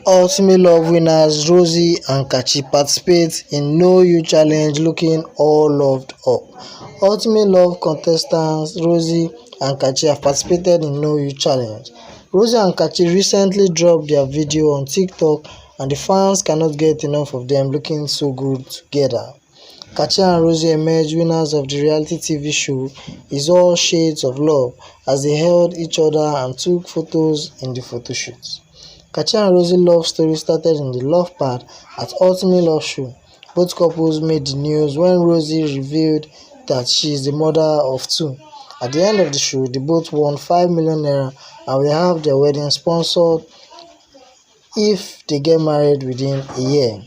Ultimate Love winners Rosie and Kachi participate in No You Challenge looking all loved up. Ultimate Love contestants Rosie and Kachi have participated in No You Challenge. Rosie and Kachi recently dropped their video on TikTok and the fans cannot get enough of them looking so good together. Kachi and Rosie emerged winners of the reality TV show Is All Shades of Love as they held each other and took photos in the photo shoot. Kachi and Rosie's love story started in the love pad at Ultimate Love show. Both couples made the news when Rosie revealed that she is the mother of two. At the end of the show, they both won 5 million naira and will have their wedding sponsored if they get married within a year.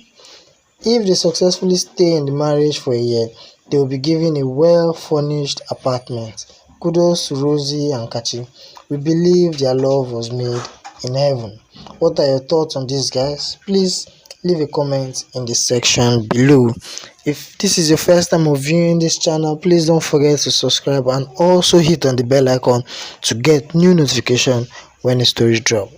If they successfully stay in the marriage for a year, they will be given a well-furnished apartment. Kudos to Rosie and Kachi. We believe their love was made in heaven. What are your thoughts on this, guys? Please leave a comment in the section below. If this is your first time of viewing this channel, please don't forget to subscribe and also hit on the bell icon to get new notification when a story drop.